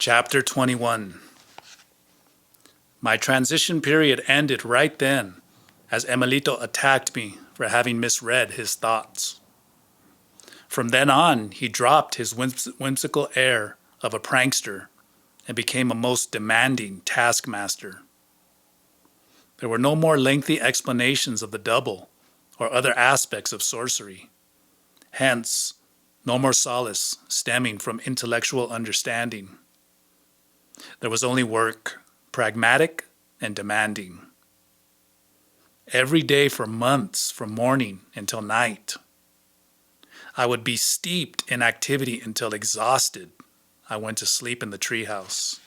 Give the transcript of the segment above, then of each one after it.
Chapter 21. My transition period ended right then, as Emilito attacked me for having misread his thoughts. From then on, he dropped his whimsical air of a prankster and became a most demanding taskmaster. There were no more lengthy explanations of the double or other aspects of sorcery. Hence, no more solace stemming from intellectual understanding. There was only work, pragmatic and demanding. Every day for months, from morning until night. I would be steeped in activity until exhausted. I went to sleep in the treehouse.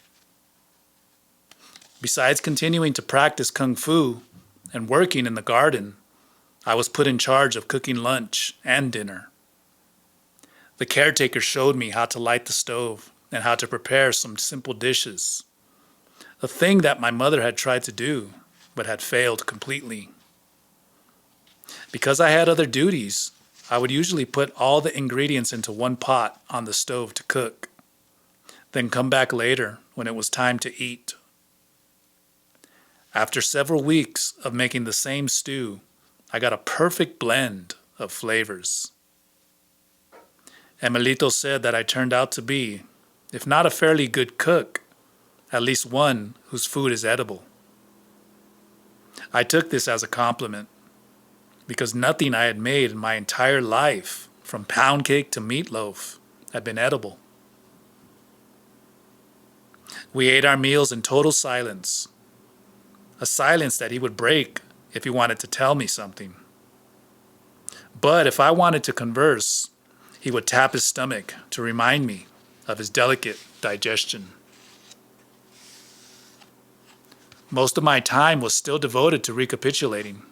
Besides continuing to practice kung fu and working in the garden, I was put in charge of cooking lunch and dinner. The caretaker showed me how to light the stove and how to prepare some simple dishes, a thing that my mother had tried to do but had failed completely. Because I had other duties, I would usually put all the ingredients into one pot on the stove to cook, then come back later when it was time to eat. After several weeks of making the same stew, I got a perfect blend of flavors. Emilito said that I turned out to be, if not a fairly good cook, at least one whose food is edible. I took this as a compliment, because nothing I had made in my entire life, from pound cake to meatloaf, had been edible. We ate our meals in total silence, a silence that he would break if he wanted to tell me something. But if I wanted to converse, he would tap his stomach to remind me of his delicate digestion. Most of my time was still devoted to recapitulating.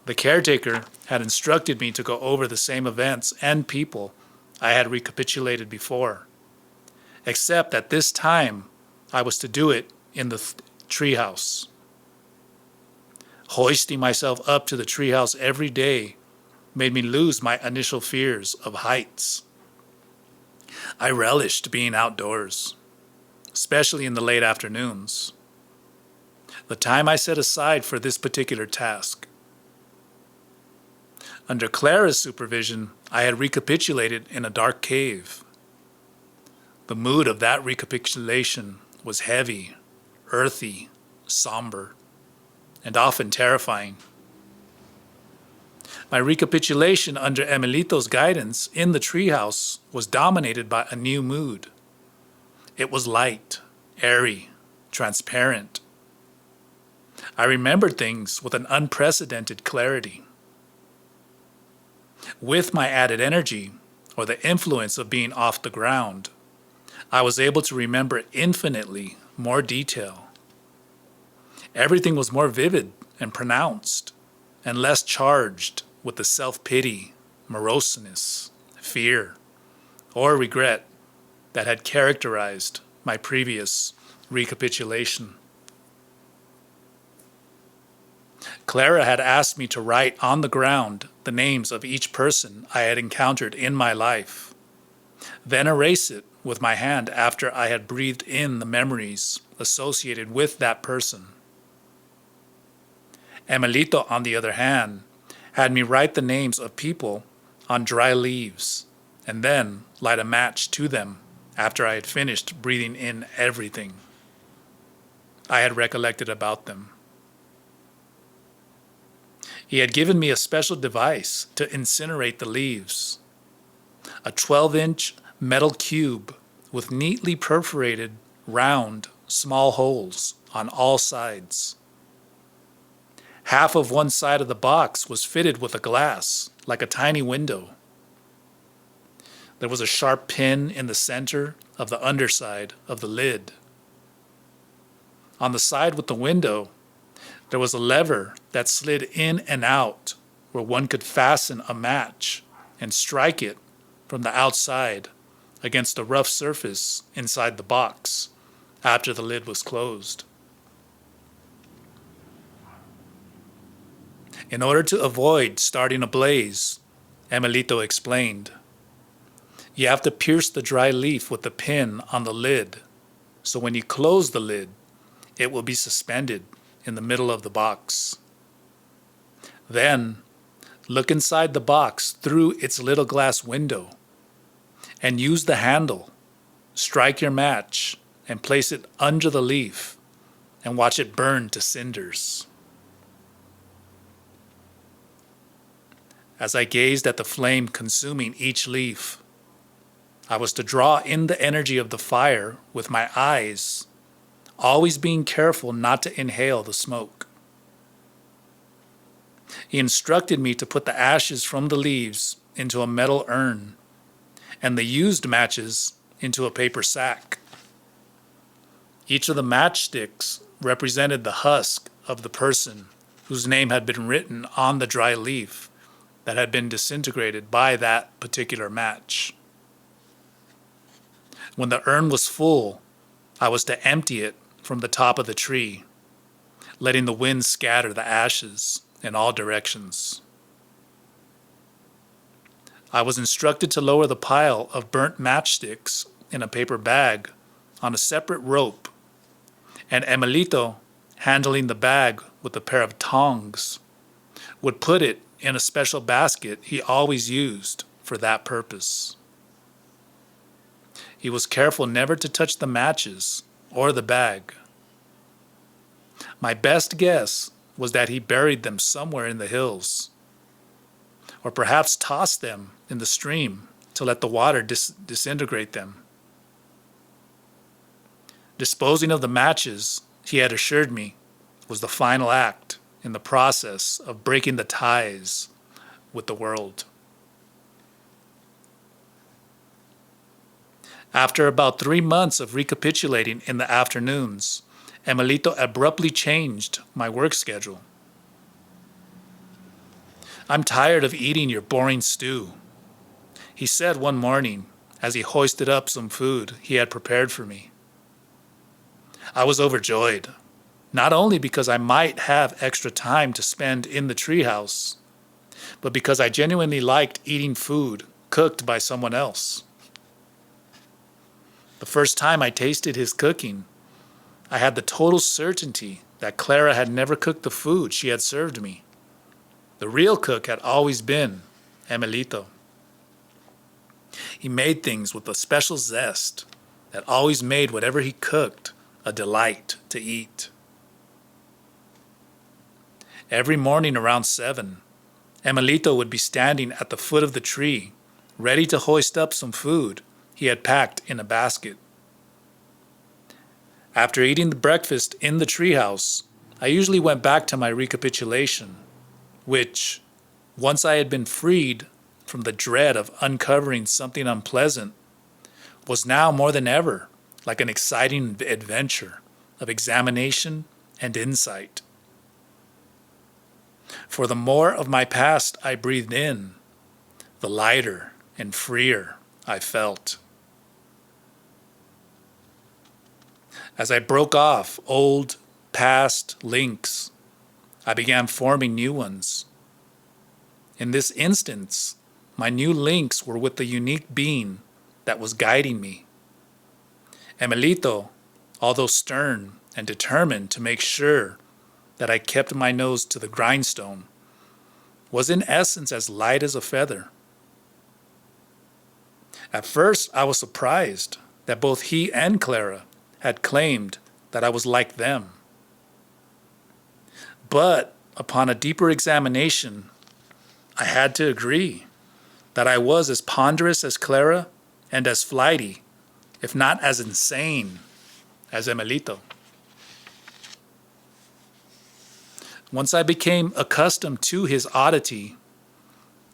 The caretaker had instructed me to go over the same events and people I had recapitulated before, except that this time I was to do it in the treehouse. Hoisting myself up to the treehouse every day made me lose my initial fears of heights. I relished being outdoors, especially in the late afternoons, the time I set aside for this particular task. Under Clara's supervision, I had recapitulated in a dark cave. The mood of that recapitulation was heavy, earthy, somber, and often terrifying. My recapitulation under Emilito's guidance in the treehouse was dominated by a new mood. It was light, airy, transparent. I remembered things with an unprecedented clarity. With my added energy, or the influence of being off the ground, I was able to remember infinitely more detail. Everything was more vivid and pronounced, and less charged with the self-pity, moroseness, fear, or regret that had characterized my previous recapitulation. Clara had asked me to write on the ground the names of each person I had encountered in my life, then erase it with my hand after I had breathed in the memories associated with that person. Emilito, on the other hand, had me write the names of people on dry leaves and then light a match to them after I had finished breathing in everything I had recollected about them. He had given me a special device to incinerate the leaves, a 12-inch metal cube with neatly perforated, round, small holes on all sides. Half of one side of the box was fitted with a glass, like a tiny window. There was a sharp pin in the center of the underside of the lid. On the side with the window, there was a lever that slid in and out where one could fasten a match and strike it from the outside against the rough surface inside the box after the lid was closed. In order to avoid starting a blaze, Emilito explained, you have to pierce the dry leaf with the pin on the lid so when you close the lid, it will be suspended in the middle of the box. Then, look inside the box through its little glass window and use the handle. Strike your match and place it under the leaf and watch it burn to cinders. As I gazed at the flame consuming each leaf, I was to draw in the energy of the fire with my eyes, always being careful not to inhale the smoke. He instructed me to put the ashes from the leaves into a metal urn and the used matches into a paper sack. Each of the matchsticks represented the husk of the person whose name had been written on the dry leaf that had been disintegrated by that particular match. When the urn was full, I was to empty it from the top of the tree, letting the wind scatter the ashes in all directions. I was instructed to lower the pile of burnt matchsticks in a paper bag on a separate rope, and Emilito, handling the bag with a pair of tongs, would put it in a special basket he always used for that purpose. He was careful never to touch the matches or the bag. My best guess was that he buried them somewhere in the hills, or perhaps tossed them in the stream to let the water disintegrate them. Disposing of the matches, he had assured me, was the final act in the process of breaking the ties with the world. After about 3 months of recapitulating in the afternoons, Emilito abruptly changed my work schedule. "I'm tired of eating your boring stew," he said one morning as he hoisted up some food he had prepared for me. I was overjoyed, not only because I might have extra time to spend in the treehouse, but because I genuinely liked eating food cooked by someone else. The first time I tasted his cooking, I had the total certainty that Clara had never cooked the food she had served me. The real cook had always been Emilito. He made things with a special zest that always made whatever he cooked a delight to eat. Every morning around 7, Emilito would be standing at the foot of the tree, ready to hoist up some food he had packed in a basket. After eating the breakfast in the treehouse, I usually went back to my recapitulation, which, once I had been freed from the dread of uncovering something unpleasant, was now more than ever like an exciting adventure of examination and insight. For the more of my past I breathed in, the lighter and freer I felt. As I broke off old, past links, I began forming new ones. In this instance, my new links were with the unique being that was guiding me. Emilito, although stern and determined to make sure that I kept my nose to the grindstone, was in essence as light as a feather. At first, I was surprised that both he and Clara had claimed that I was like them. But upon a deeper examination, I had to agree that I was as ponderous as Clara and as flighty, if not as insane, as Emilito. Once I became accustomed to his oddity,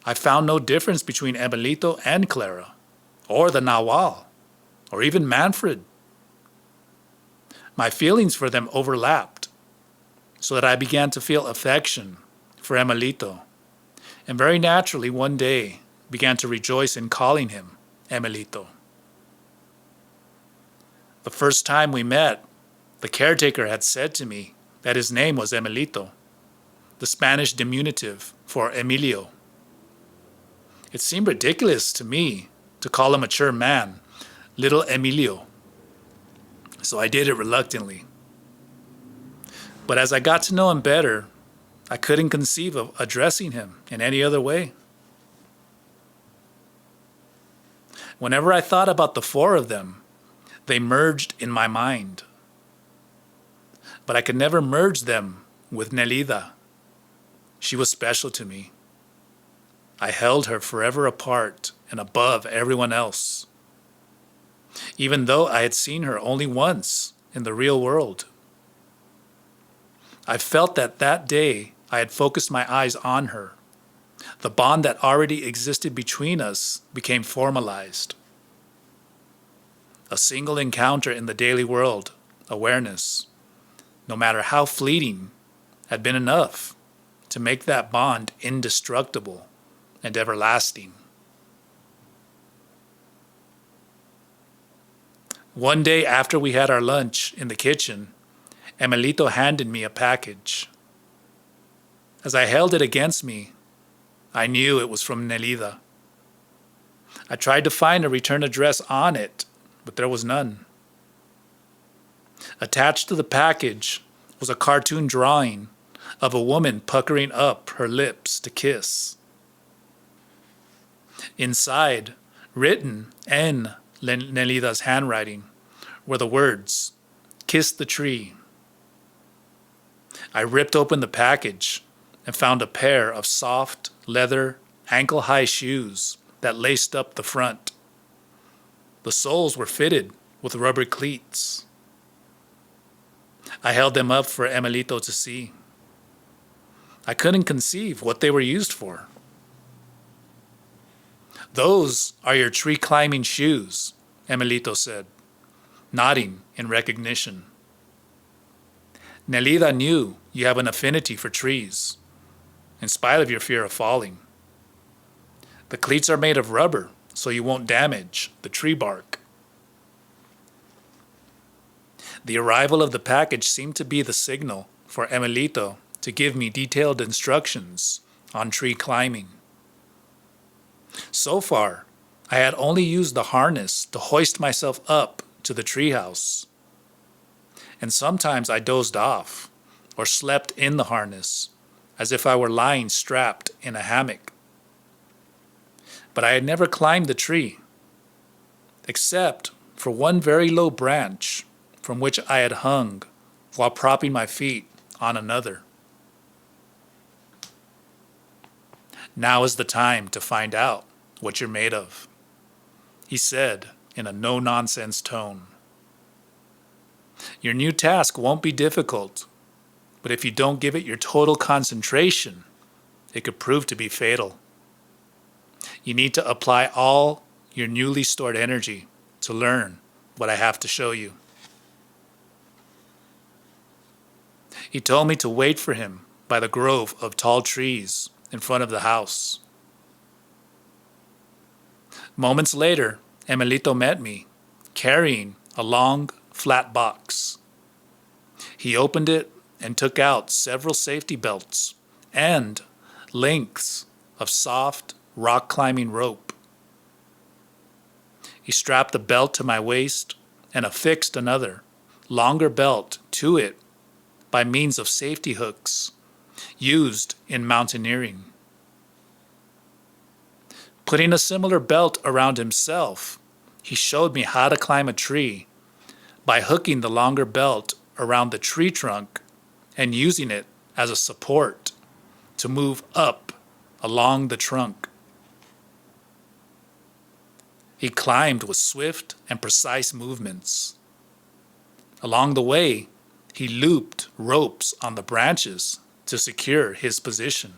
I found no difference between Emilito and Clara, or the Nawal, or even Manfred. My feelings for them overlapped, so that I began to feel affection for Emilito, and very naturally one day began to rejoice in calling him Emilito. The first time we met, the caretaker had said to me that his name was Emilito, the Spanish diminutive for Emilio. It seemed ridiculous to me to call a mature man little Emilio, so I did it reluctantly. But as I got to know him better, I couldn't conceive of addressing him in any other way. Whenever I thought about the four of them, they merged in my mind. But I could never merge them with Nelida. She was special to me. I held her forever apart and above everyone else, even though I had seen her only once in the real world. I felt that day I had focused my eyes on her. The bond that already existed between us became formalized. A single encounter in the daily world, awareness, no matter how fleeting, had been enough to make that bond indestructible and everlasting. One day after we had our lunch in the kitchen, Emilito handed me a package. As I held it against me, I knew it was from Nelida. I tried to find a return address on it, but there was none. Attached to the package was a cartoon drawing of a woman puckering up her lips to kiss. Inside, written in Nelida's handwriting, were the words, "Kiss the tree." I ripped open the package and found a pair of soft, leather, ankle-high shoes that laced up the front. The soles were fitted with rubber cleats. I held them up for Emilito to see. I couldn't conceive what they were used for. "Those are your tree-climbing shoes," Emilito said, nodding in recognition. "Nelida knew you have an affinity for trees, in spite of your fear of falling. The cleats are made of rubber, so you won't damage the tree bark." The arrival of the package seemed to be the signal for Emilito to give me detailed instructions on tree climbing. So far, I had only used the harness to hoist myself up to the treehouse. And sometimes I dozed off or slept in the harness as if I were lying strapped in a hammock. But I had never climbed the tree, except for one very low branch from which I had hung while propping my feet on another. "Now is the time to find out what you're made of," he said in a no-nonsense tone. "Your new task won't be difficult, but if you don't give it your total concentration, it could prove to be fatal. You need to apply all your newly stored energy to learn what I have to show you." He told me to wait for him by the grove of tall trees in front of the house. Moments later, Emilito met me, carrying a long, flat box. He opened it and took out several safety belts and lengths of soft, rock-climbing rope. He strapped the belt to my waist and affixed another, longer belt to it by means of safety hooks used in mountaineering. Putting a similar belt around himself, he showed me how to climb a tree by hooking the longer belt around the tree trunk and using it as a support to move up along the trunk. He climbed with swift and precise movements. Along the way, he looped ropes on the branches to secure his position.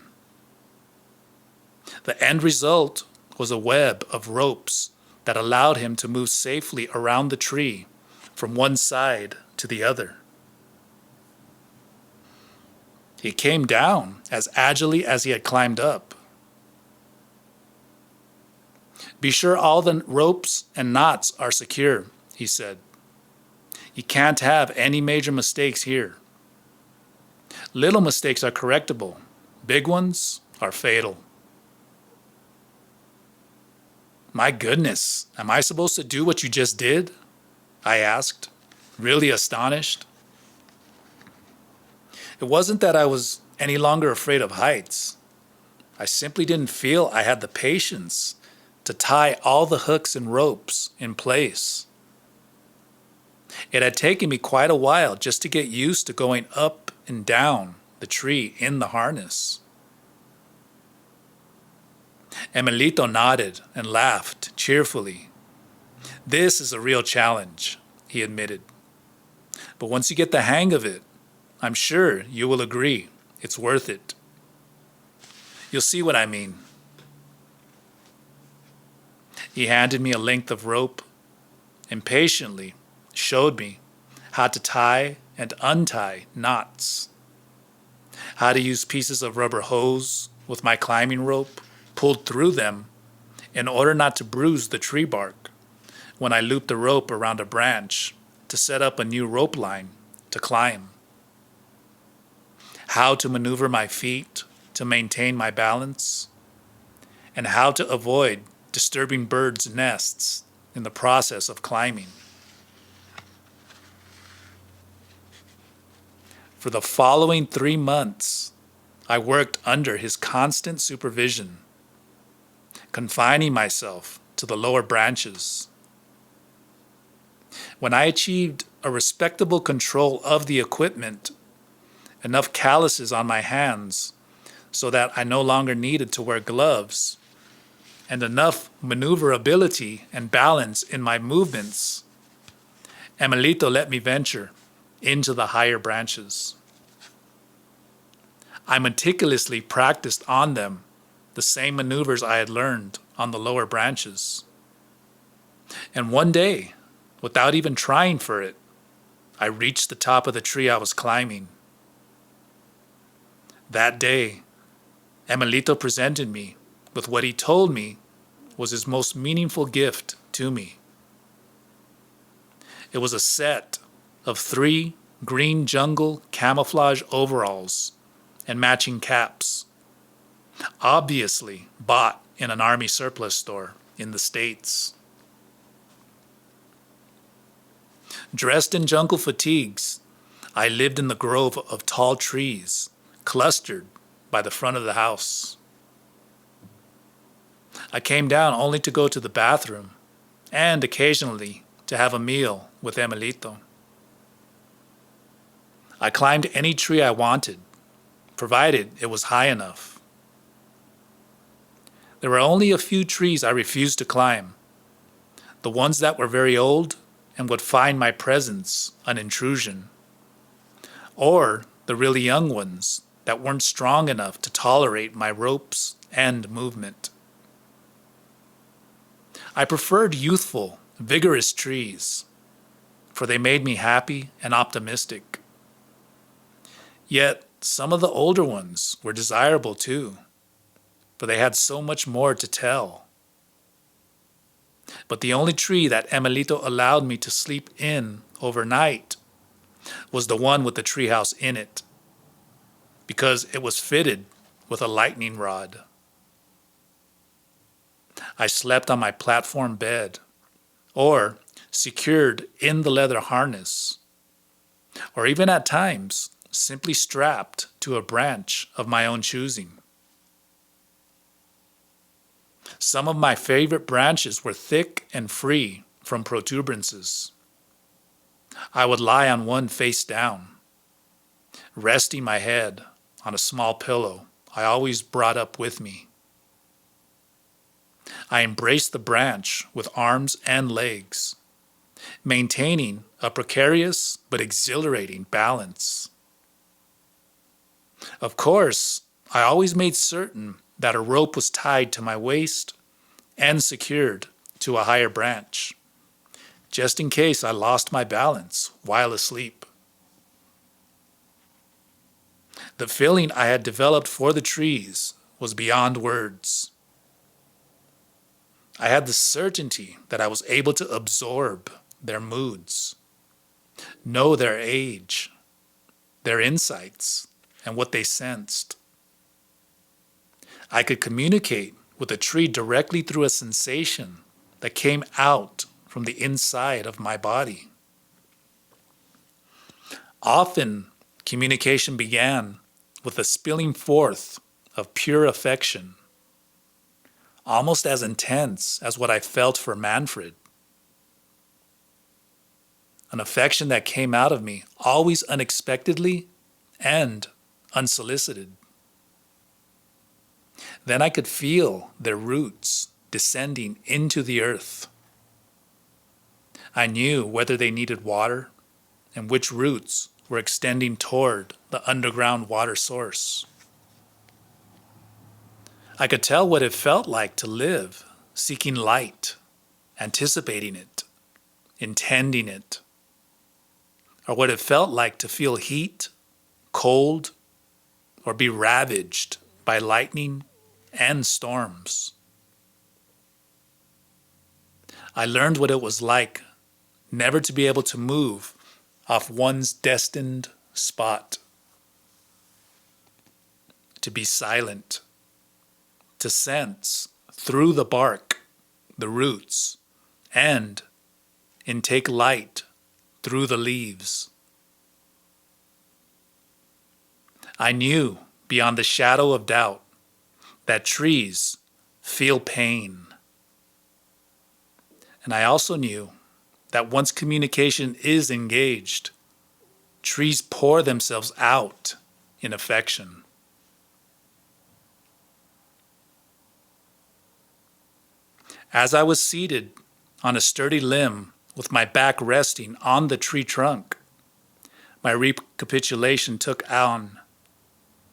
The end result was a web of ropes that allowed him to move safely around the tree from one side to the other. He came down as agilely as he had climbed up. "Be sure all the ropes and knots are secure," he said. "You can't have any major mistakes here. Little mistakes are correctable. Big ones are fatal." "My goodness, am I supposed to do what you just did?" I asked, really astonished. It wasn't that I was any longer afraid of heights. I simply didn't feel I had the patience to tie all the hooks and ropes in place. It had taken me quite a while just to get used to going up and down the tree in the harness. Emilito nodded and laughed cheerfully. This is a real challenge, he admitted. But once you get the hang of it, I'm sure you will agree it's worth it. You'll see what I mean. He handed me a length of rope and patiently showed me how to tie and untie knots, how to use pieces of rubber hose with my climbing rope pulled through them in order not to bruise the tree bark when I looped the rope around a branch to set up a new rope line to climb, how to maneuver my feet to maintain my balance, and how to avoid disturbing birds' nests in the process of climbing. For the following 3 months, I worked under his constant supervision, confining myself to the lower branches. When I achieved a respectable control of the equipment, enough calluses on my hands so that I no longer needed to wear gloves, and enough maneuverability and balance in my movements, Emilito let me venture into the higher branches. I meticulously practiced on them the same maneuvers I had learned on the lower branches. And one day, without even trying for it, I reached the top of the tree I was climbing. That day, Emilito presented me with what he told me was his most meaningful gift to me. It was a set of 3 green jungle camouflage overalls and matching caps, obviously bought in an army surplus store in the States. Dressed in jungle fatigues, I lived in the grove of tall trees clustered by the front of the house. I came down only to go to the bathroom and occasionally to have a meal with Emilito. I climbed any tree I wanted, provided it was high enough. There were only a few trees I refused to climb, the ones that were very old and would find my presence an intrusion, or the really young ones that weren't strong enough to tolerate my ropes and movement. I preferred youthful, vigorous trees, for they made me happy and optimistic. Yet some of the older ones were desirable too, for they had so much more to tell. But the only tree that Emilito allowed me to sleep in overnight was the one with the treehouse in it, because it was fitted with a lightning rod. I slept on my platform bed, or secured in the leather harness, or even at times simply strapped to a branch of my own choosing. Some of my favorite branches were thick and free from protuberances. I would lie on one face down, resting my head on a small pillow I always brought up with me. I embraced the branch with arms and legs, maintaining a precarious but exhilarating balance. Of course, I always made certain that a rope was tied to my waist and secured to a higher branch, just in case I lost my balance while asleep. The feeling I had developed for the trees was beyond words. I had the certainty that I was able to absorb their moods, know their age, their insights, and what they sensed. I could communicate with a tree directly through a sensation that came out from the inside of my body. Often, communication began with a spilling forth of pure affection, almost as intense as what I felt for Manfred. An affection that came out of me always unexpectedly and unsolicited. Then I could feel their roots descending into the earth. I knew whether they needed water and which roots were extending toward the underground water source. I could tell what it felt like to live seeking light, anticipating it, intending it, or what it felt like to feel heat, cold, or be ravaged by lightning and storms. I learned what it was like never to be able to move off one's destined spot, to be silent, to sense through the bark, the roots, and intake light through the leaves. I knew beyond the shadow of doubt that trees feel pain. And I also knew that once communication is engaged, trees pour themselves out in affection. As I was seated on a sturdy limb with my back resting on the tree trunk, my recapitulation took on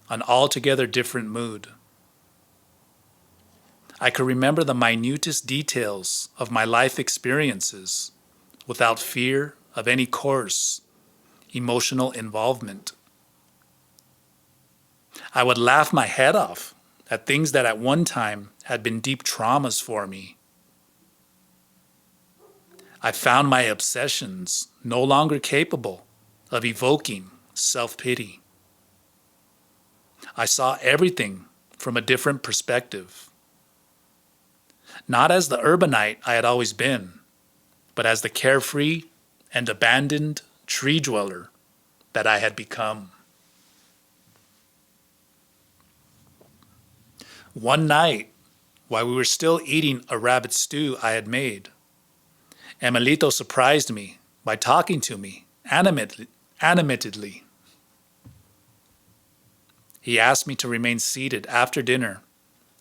an altogether different mood. I could remember the minutest details of my life experiences without fear of any coarse emotional involvement. I would laugh my head off at things that at one time had been deep traumas for me. I found my obsessions no longer capable of evoking self-pity. I saw everything from a different perspective. Not as the urbanite I had always been, but as the carefree and abandoned tree dweller that I had become. One night, while we were still eating a rabbit stew I had made, Emilito surprised me by talking to me animatedly. He asked me to remain seated after dinner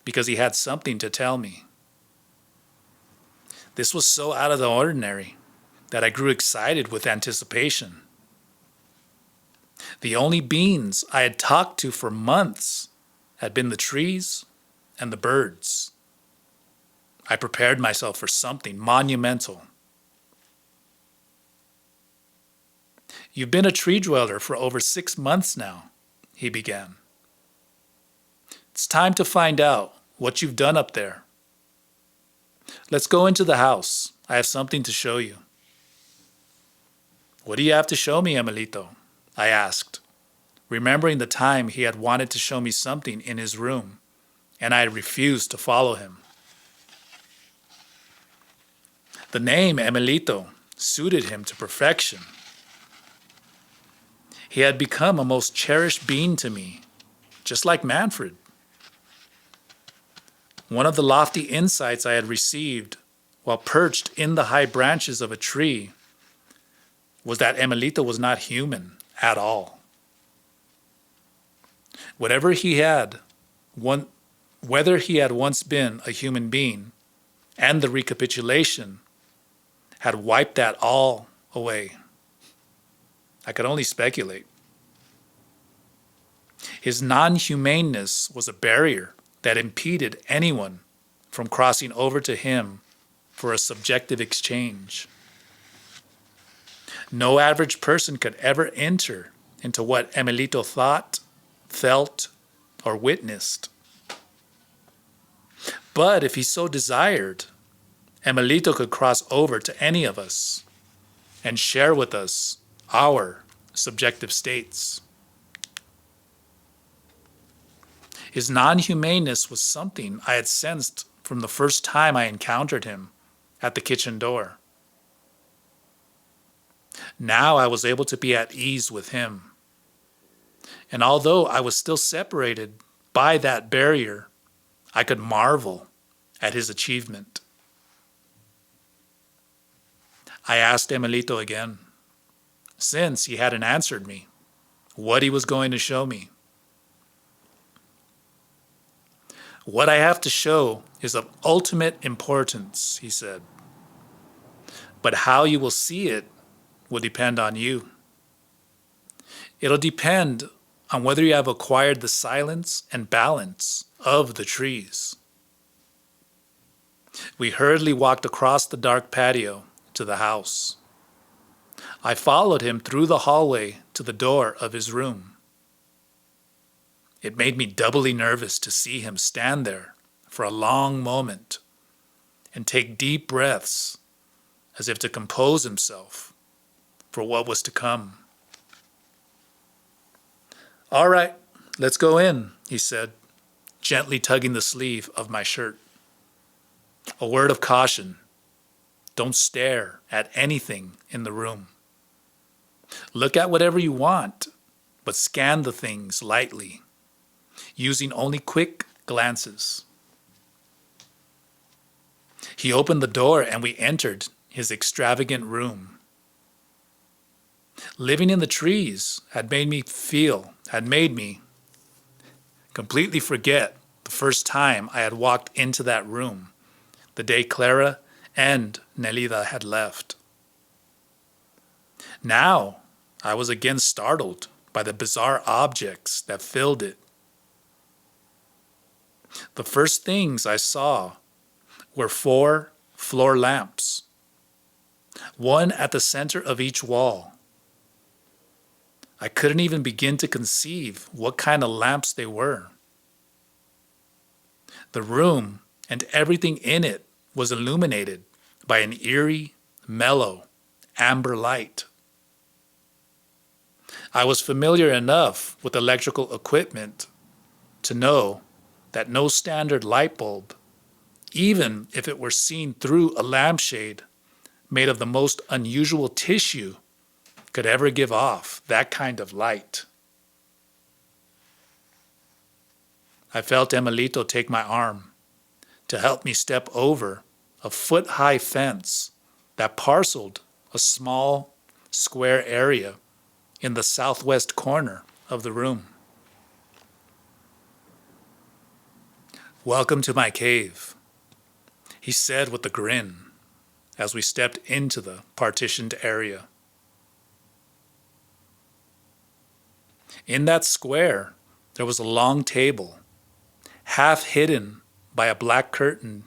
because he had something to tell me. This was so out of the ordinary that I grew excited with anticipation. The only beings I had talked to for months had been the trees and the birds. I prepared myself for something monumental. "You've been a tree dweller for over 6 months now," he began. "It's time to find out what you've done up there. Let's go into the house. I have something to show you." "What do you have to show me, Emilito?" I asked, remembering the time he had wanted to show me something in his room, and I had refused to follow him. The name Emilito suited him to perfection. He had become a most cherished being to me, just like Manfred. One of the lofty insights I had received while perched in the high branches of a tree was that Emilito was not human at all. Whether he had once been a human being, and the recapitulation had wiped that all away, I could only speculate. His non-humaneness was a barrier that impeded anyone from crossing over to him for a subjective exchange. No average person could ever enter into what Emilito thought, felt, or witnessed. But if he so desired, Emilito could cross over to any of us and share with us our subjective states. His non-humaneness was something I had sensed from the first time I encountered him at the kitchen door. Now I was able to be at ease with him. And although I was still separated by that barrier, I could marvel at his achievement. I asked Emilito again, since he hadn't answered me, what he was going to show me. What I have to show is of ultimate importance, he said. But how you will see it will depend on you. It'll depend on whether you have acquired the silence and balance of the trees. We hurriedly walked across the dark patio to the house. I followed him through the hallway to the door of his room. It made me doubly nervous to see him stand there for a long moment and take deep breaths as if to compose himself for what was to come. "All right, let's go in," he said, gently tugging the sleeve of my shirt. "A word of caution. Don't stare at anything in the room. Look at whatever you want, but scan the things lightly, using only quick glances." He opened the door and we entered his extravagant room. Living in the trees had made me completely forget the first time I had walked into that room, the day Clara and Nelida had left. Now I was again startled by the bizarre objects that filled it. The first things I saw were 4 floor lamps, one at the center of each wall. I couldn't even begin to conceive what kind of lamps they were. The room and everything in it was illuminated by an eerie, mellow, amber light. I was familiar enough with electrical equipment to know that no standard light bulb, even if it were seen through a lampshade made of the most unusual tissue, could ever give off that kind of light. I felt Emilito take my arm to help me step over a foot-high fence that parceled a small, square area in the southwest corner of the room. "Welcome to my cave," he said with a grin as we stepped into the partitioned area. In that square, there was a long table, half hidden by a black curtain,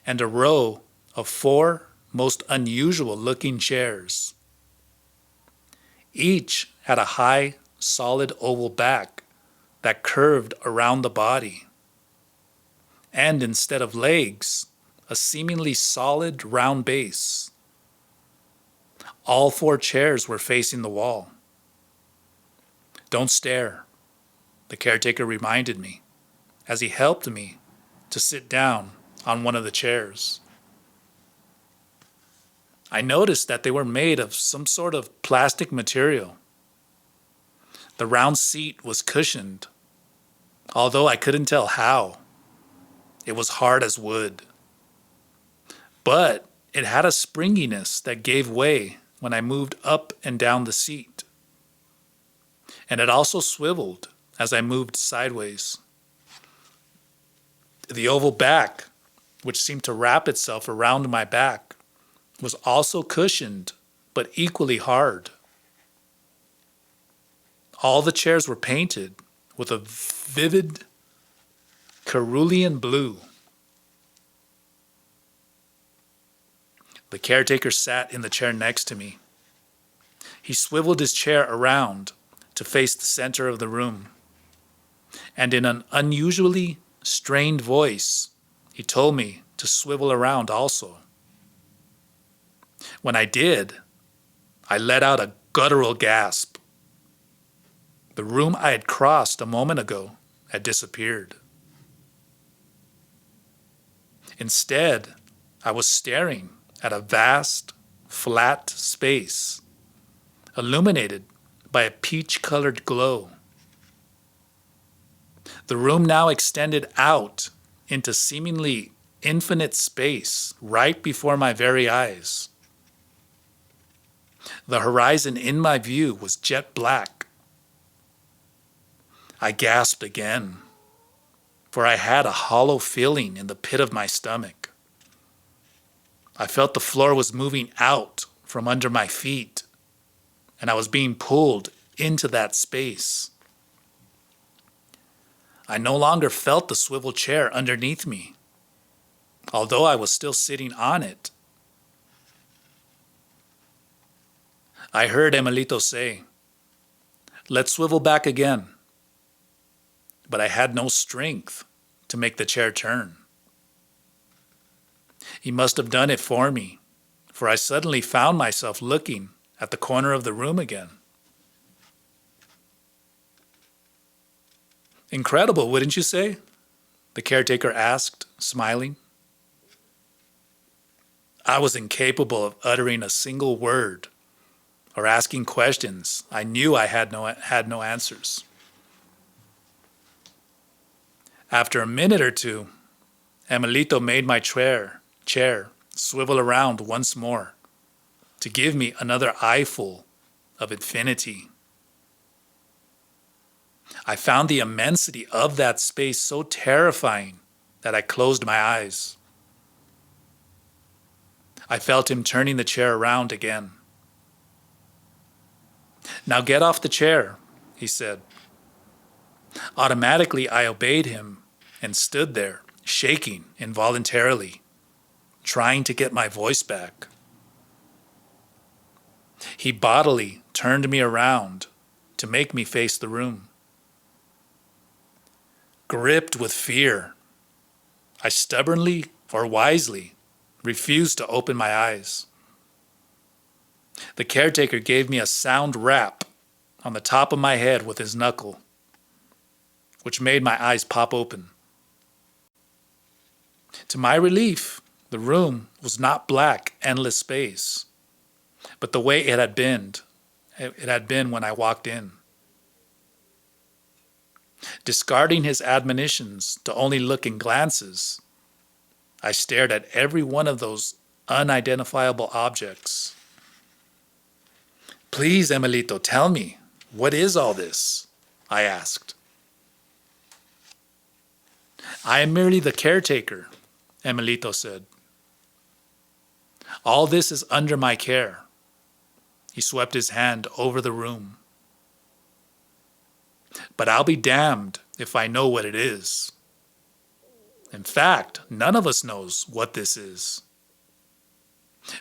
and a row of 4 most unusual-looking chairs. Each had a high, solid oval back that curved around the body, and instead of legs, a seemingly solid round base. All 4 chairs were facing the wall. "Don't stare," the caretaker reminded me as he helped me to sit down on one of the chairs. I noticed that they were made of some sort of plastic material. The round seat was cushioned, although I couldn't tell how. It was hard as wood. But it had a springiness that gave way when I moved up and down the seat. And it also swiveled as I moved sideways. The oval back, which seemed to wrap itself around my back, was also cushioned, but equally hard. All the chairs were painted with a vivid cerulean blue. The caretaker sat in the chair next to me. He swiveled his chair around to face the center of the room, and in an unusually strained voice, he told me to swivel around also. When I did, I let out a guttural gasp. The room I had crossed a moment ago had disappeared. Instead, I was staring at a vast, flat space illuminated by a peach-colored glow. The room now extended out into seemingly infinite space right before my very eyes. The horizon in my view was jet black. I gasped again, for I had a hollow feeling in the pit of my stomach. I felt the floor was moving out from under my feet, and I was being pulled into that space. I no longer felt the swivel chair underneath me, although I was still sitting on it. I heard Emilito say, "Let's swivel back again." But I had no strength to make the chair turn. He must have done it for me, for I suddenly found myself looking at the corner of the room again. "Incredible, wouldn't you say?" the caretaker asked, smiling. I was incapable of uttering a single word or asking questions. I knew I had no answers. After a minute or two, Emilito made my chair swivel around once more to give me another eyeful of infinity. I found the immensity of that space so terrifying that I closed my eyes. I felt him turning the chair around again. "Now get off the chair," he said. Automatically, I obeyed him and stood there, shaking involuntarily, trying to get my voice back. He bodily turned me around to make me face the room. Gripped with fear, I stubbornly or wisely refused to open my eyes. The caretaker gave me a sound rap on the top of my head with his knuckle, which made my eyes pop open. To my relief, the room was not black, endless space, but the way it had been when I walked in. Discarding his admonitions to only look in glances, I stared at every one of those unidentifiable objects. "Please, Emilito, tell me, what is all this?" I asked. "I am merely the caretaker," Emilito said. "All this is under my care." He swept his hand over the room. "But I'll be damned if I know what it is. In fact, none of us knows what this is.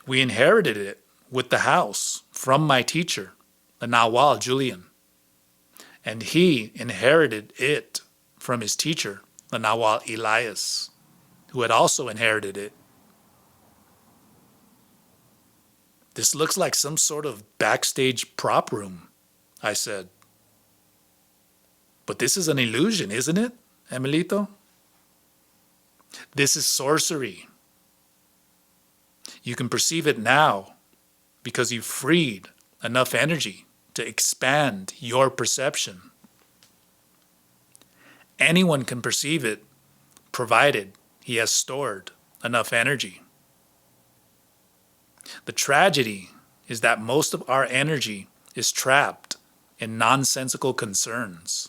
We inherited it with the house from my teacher, the Nawal Julian, and he inherited it from his teacher, the Nawal Elias, who had also inherited it. This looks like some sort of backstage prop room," I said. "But this is an illusion, isn't it, Emilito? This is sorcery. You can perceive it now because you've freed enough energy to expand your perception. Anyone can perceive it, provided he has stored enough energy. The tragedy is that most of our energy is trapped in nonsensical concerns.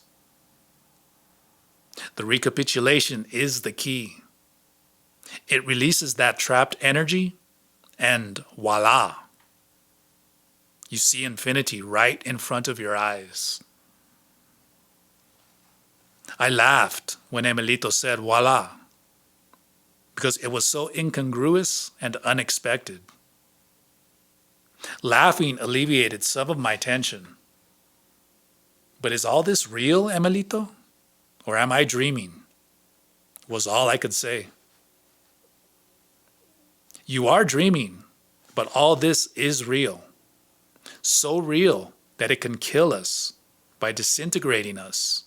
The recapitulation is the key. It releases that trapped energy, and voila, you see infinity right in front of your eyes." I laughed when Emilito said voila, because it was so incongruous and unexpected. Laughing alleviated some of my tension. "But is all this real, Emilito? Or am I dreaming?" was all I could say. "You are dreaming, but all this is real. So real that it can kill us by disintegrating us."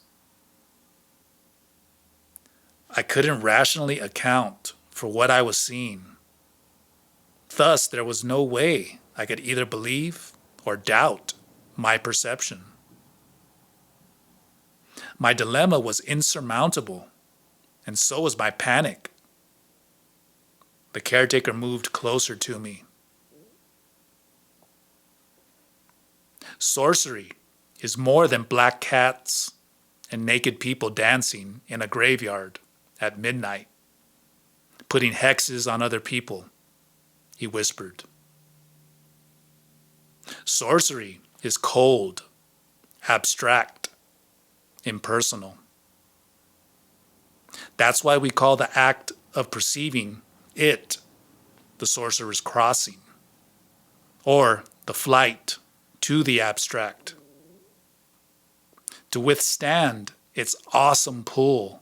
I couldn't rationally account for what I was seeing. Thus, there was no way I could either believe or doubt my perception. My dilemma was insurmountable, and so was my panic. The caretaker moved closer to me. Sorcery is more than black cats and naked people dancing in a graveyard at midnight, putting hexes on other people, he whispered. Sorcery is cold, abstract, impersonal. That's why we call the act of perceiving it the sorcerer's crossing, or the flight to the abstract. To withstand its awesome pull,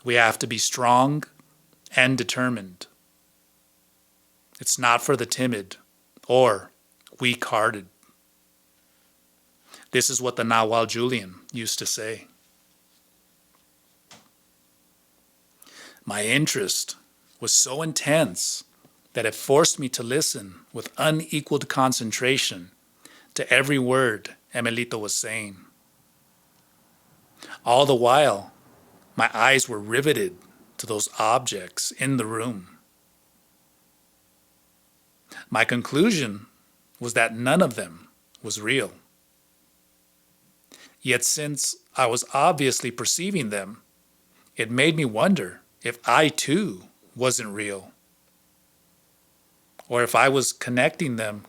we have to be strong and determined. It's not for the timid or weak-hearted. This is what the Nahual Julian used to say. My interest was so intense that it forced me to listen with unequaled concentration to every word Emelito was saying. All the while, my eyes were riveted to those objects in the room. My conclusion was that none of them was real. Yet since I was obviously perceiving them, it made me wonder if I too wasn't real, or if I was concocting them.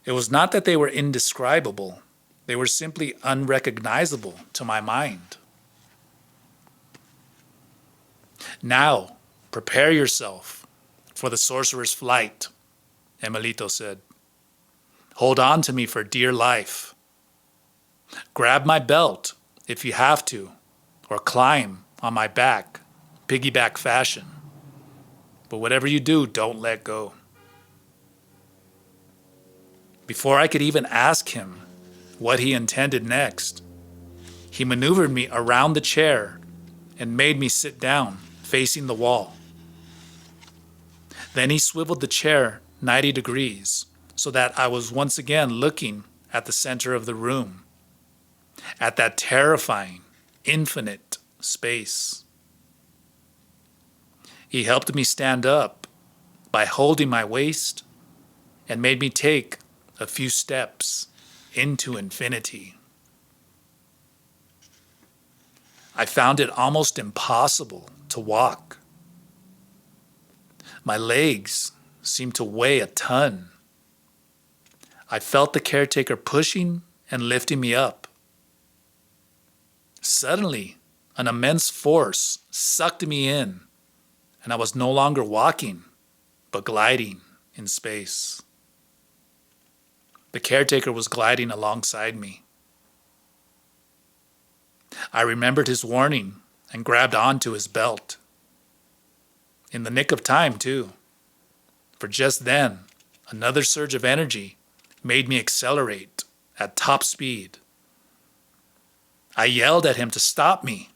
It was not that they were indescribable, they were simply unrecognizable to my mind. Now, prepare yourself for the sorcerer's flight, Emelito said. Hold on to me for dear life. Grab my belt if you have to, or climb on my back, piggyback fashion. But whatever you do, don't let go. Before I could even ask him what he intended next, he maneuvered me around the chair and made me sit down, facing the wall. Then he swiveled the chair 90 degrees so that I was once again looking at the center of the room, at that terrifying, infinite space. He helped me stand up by holding my waist and made me take a few steps into infinity. I found it almost impossible to walk. My legs seemed to weigh a ton. I felt the caretaker pushing and lifting me up. Suddenly, an immense force sucked me in, and I was no longer walking, but gliding in space. The caretaker was gliding alongside me. I remembered his warning and grabbed onto his belt. In the nick of time, too, for just then, another surge of energy made me accelerate at top speed. I yelled at him to stop me.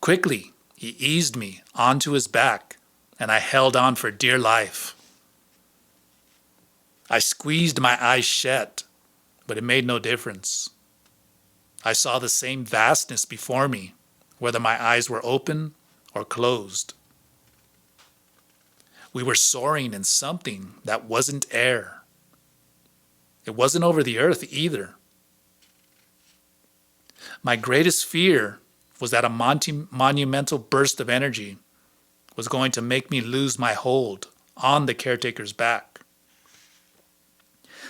Quickly, he eased me onto his back, and I held on for dear life. I squeezed my eyes shut, but it made no difference. I saw the same vastness before me, whether my eyes were open or closed. We were soaring in something that wasn't air. It wasn't over the earth either. My greatest fear was that a monumental burst of energy was going to make me lose my hold on the caretaker's back.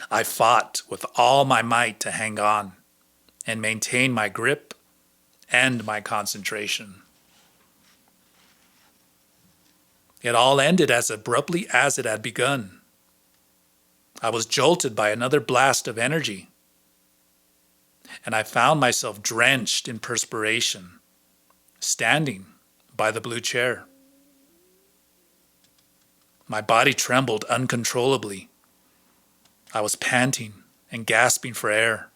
I fought with all my might to hang on and maintain my grip and my concentration. It all ended as abruptly as it had begun. I was jolted by another blast of energy, and I found myself drenched in perspiration, standing by the blue chair. My body trembled uncontrollably. I was panting and gasping for air.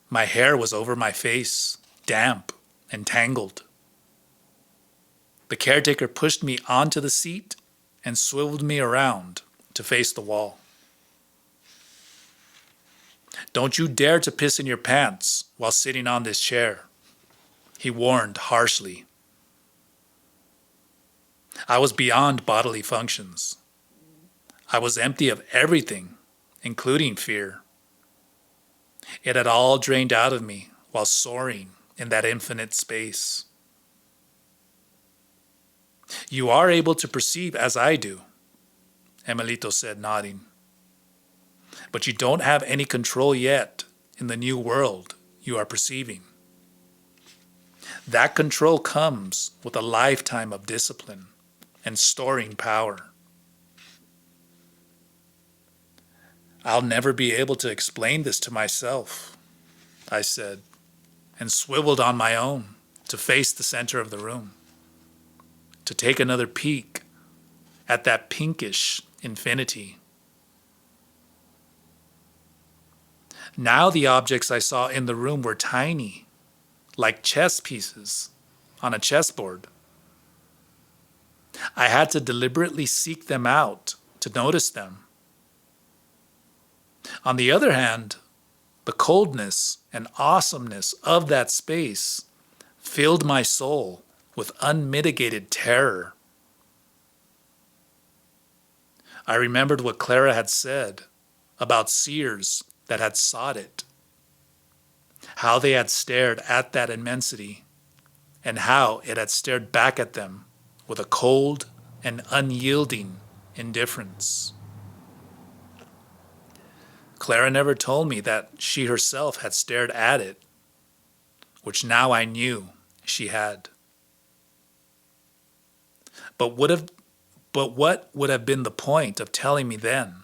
My hair was over my face, damp and tangled. The caretaker pushed me onto the seat and swiveled me around to face the wall. Don't you dare to piss in your pants while sitting on this chair, he warned harshly. I was beyond bodily functions. I was empty of everything, including fear. It had all drained out of me while soaring in that infinite space. You are able to perceive as I do, Emilito said, nodding. But you don't have any control yet in the new world you are perceiving. That control comes with a lifetime of discipline and storing power. I'll never be able to explain this to myself, I said, and swiveled on my own to face the center of the room, to take another peek at that pinkish infinity. Now the objects I saw in the room were tiny, like chess pieces on a chessboard. I had to deliberately seek them out to notice them. On the other hand, the coldness and awesomeness of that space filled my soul with unmitigated terror. I remembered what Clara had said about seers that had sought it, how they had stared at that immensity, and how it had stared back at them with a cold and unyielding indifference. Clara never told me that she herself had stared at it, which now I knew she had. But what would have been the point of telling me then?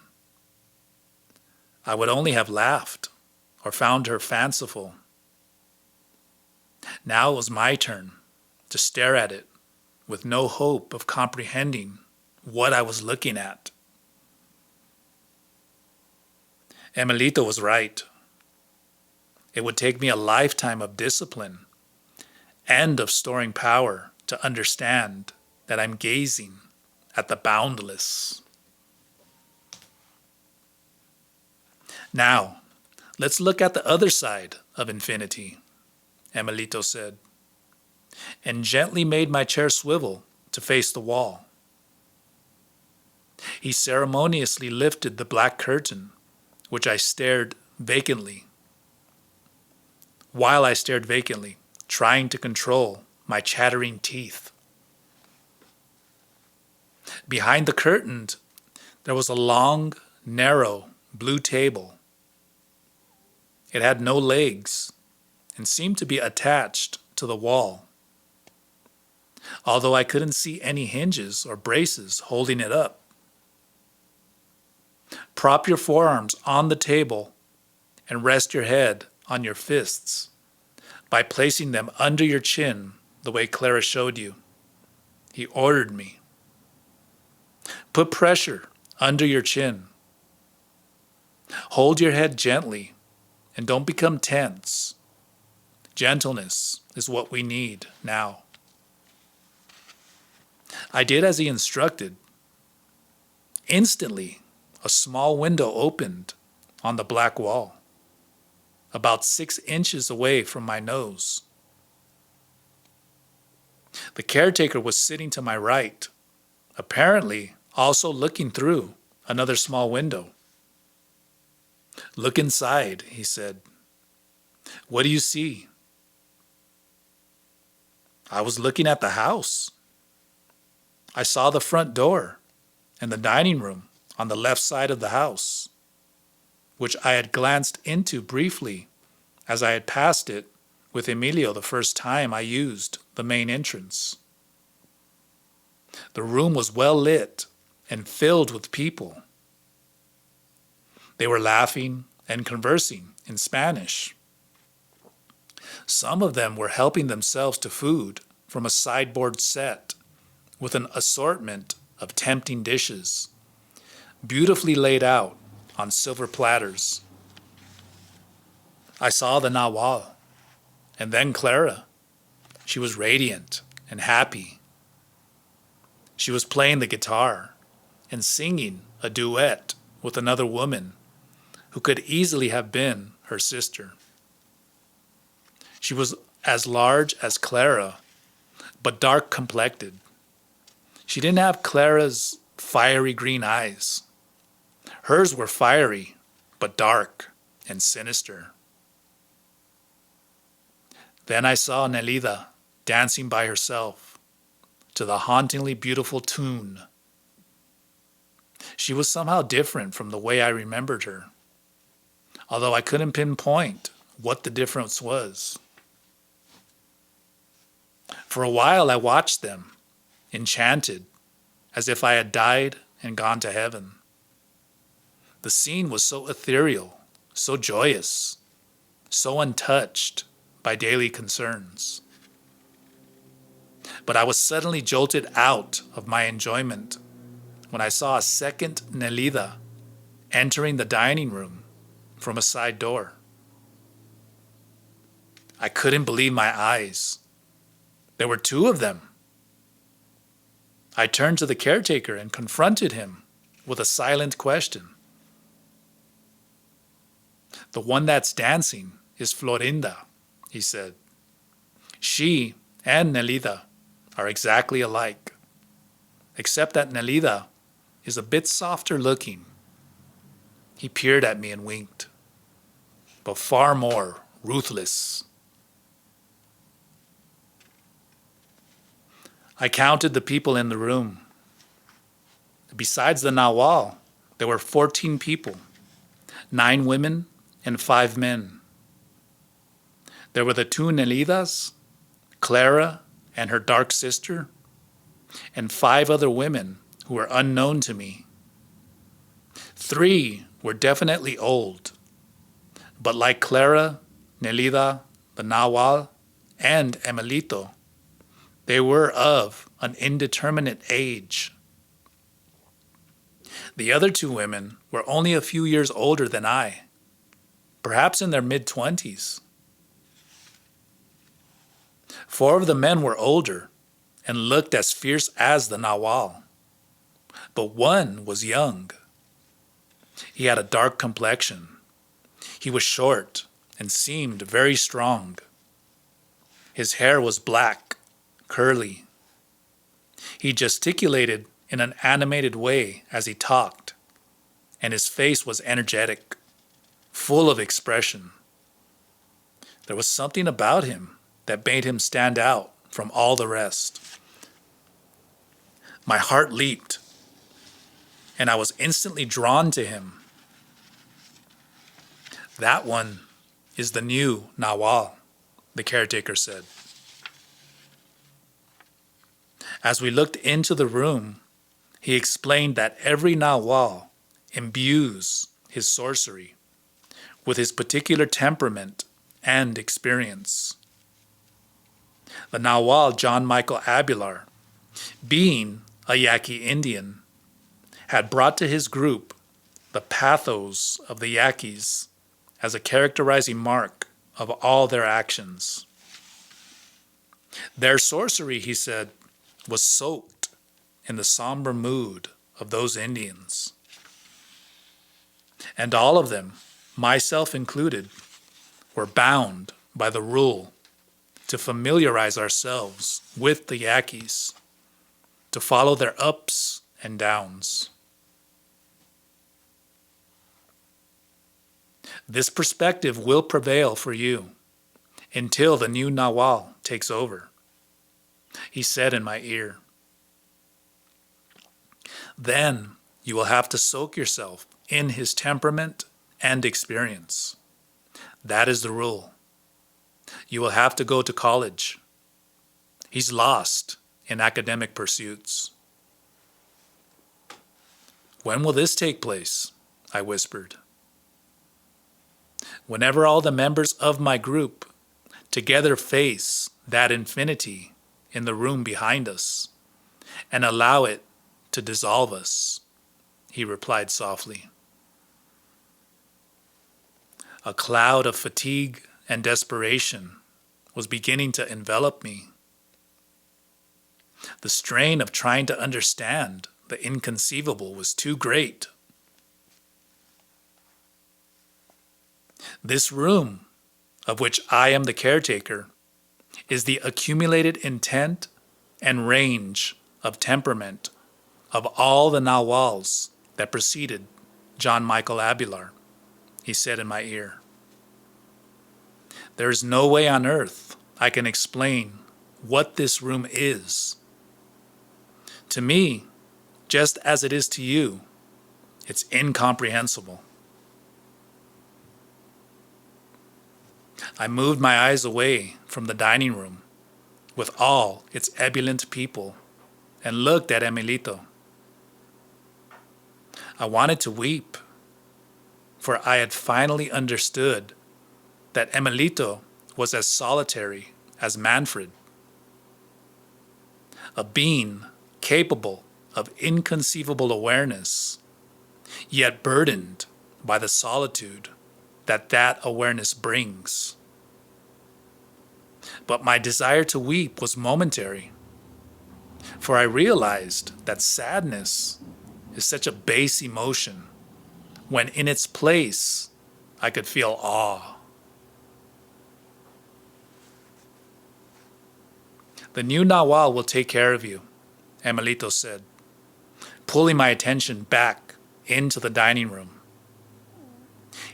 I would only have laughed or found her fanciful. Now it was my turn to stare at it with no hope of comprehending what I was looking at. Emilito was right. It would take me a lifetime of discipline and of storing power to understand that I'm gazing at the boundless. Now, let's look at the other side of infinity, Emilito said, and gently made my chair swivel to face the wall. He ceremoniously lifted the black curtain, which I stared vacantly. While I stared vacantly, trying to control my chattering teeth. Behind the curtain, there was a long, narrow blue table. It had no legs and seemed to be attached to the wall, although I couldn't see any hinges or braces holding it up. Prop your forearms on the table and rest your head on your fists by placing them under your chin the way Clara showed you. He ordered me. Put pressure under your chin. Hold your head gently and don't become tense. Gentleness is what we need now. I did as he instructed. Instantly, a small window opened on the black wall, about 6 inches away from my nose. The caretaker was sitting to my right, apparently also looking through another small window. Look inside, he said. What do you see? I was looking at the house. I saw the front door and the dining room on the left side of the house, which I had glanced into briefly as I had passed it with Emilio the first time I used the main entrance. The room was well lit and filled with people. They were laughing and conversing in Spanish. Some of them were helping themselves to food from a sideboard set with an assortment of tempting dishes, beautifully laid out on silver platters. I saw the Nahual, and then Clara. She was radiant and happy. She was playing the guitar and singing a duet with another woman who could easily have been her sister. She was as large as Clara, but dark complected. She didn't have Clara's fiery green eyes. Hers were fiery, but dark and sinister. Then I saw Nelida dancing by herself to the hauntingly beautiful tune. She was somehow different from the way I remembered her, although I couldn't pinpoint what the difference was. For a while I watched them, enchanted, as if I had died and gone to heaven. The scene was so ethereal, so joyous, so untouched by daily concerns. But I was suddenly jolted out of my enjoyment when I saw a second Nelida entering the dining room from a side door. I couldn't believe my eyes. There were two of them. I turned to the caretaker and confronted him with a silent question. "The one that's dancing is Florinda," he said. "She and Nelida are exactly alike, except that Nelida is a bit softer looking." He peered at me and winked, "but far more ruthless." I counted the people in the room. Besides the Nawal, there were 14 people, 9 women and 5 men. There were the 2 Nelidas, Clara and her dark sister, and 5 other women who were unknown to me. 3 were definitely old, but like Clara, Nelida, the Nawal, and Emilito, they were of an indeterminate age. The other 2 women were only a few years older than I, perhaps in their mid-20s. 4 of the men were older and looked as fierce as the Nawal, but one was young. He had a dark complexion. He was short and seemed very strong. His hair was black, curly. He gesticulated in an animated way as he talked, and his face was energetic, full of expression. There was something about him that made him stand out from all the rest. My heart leaped, and I was instantly drawn to him. "That one is the new Nawal," the caretaker said. As we looked into the room, he explained that every Nawal imbues his sorcery with his particular temperament and experience. The Nawal John Michael Abelar, being a Yaqui Indian, had brought to his group the pathos of the Yaquis as a characterizing mark of all their actions. Their sorcery, he said, was soaked in the somber mood of those Indians. And all of them, myself included, were bound by the rule to familiarize ourselves with the Yaquis, to follow their ups and downs. This perspective will prevail for you until the new Nawal takes over, he said in my ear. Then you will have to soak yourself in his temperament and experience. That is the rule. You will have to go to college. He's lost in academic pursuits. "When will this take place?" I whispered. "Whenever all the members of my group together face that infinity in the room behind us and allow it to dissolve us," he replied softly. A cloud of fatigue and desperation was beginning to envelop me. The strain of trying to understand the inconceivable was too great. This room, of which I am the caretaker, is the accumulated intent and range of temperament of all the Nawals that preceded John Michael Abelar, he said in my ear. There is no way on earth I can explain what this room is. To me, just as it is to you, it's incomprehensible. I moved my eyes away from the dining room with all its ebullient people and looked at Emilito. I wanted to weep, for I had finally understood that Emilito was as solitary as Manfred, a being capable of inconceivable awareness, yet burdened by the solitude that awareness brings. But my desire to weep was momentary, for I realized that sadness is such a base emotion when in its place I could feel awe. The new Nawal will take care of you, Emilito said, pulling my attention back into the dining room.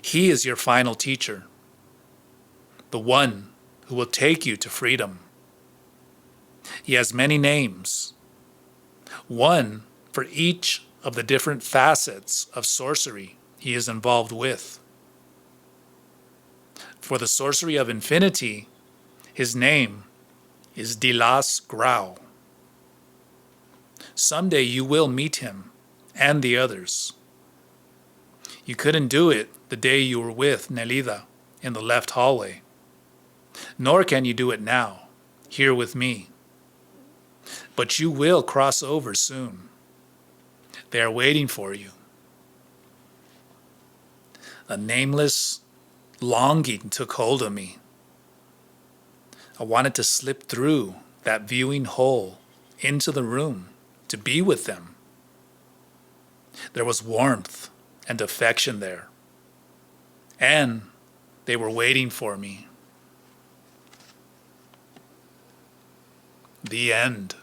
He is your final teacher, the one who will take you to freedom. He has many names, one for each of the different facets of sorcery he is involved with. For the sorcery of infinity, his name is Dilas Grau. Someday you will meet him and the others. You couldn't do it the day you were with Nelida in the left hallway, nor can you do it now, here with me. But you will cross over soon. They are waiting for you. A nameless longing took hold of me. I wanted to slip through that viewing hole into the room to be with them. There was warmth and affection there, and they were waiting for me. The end.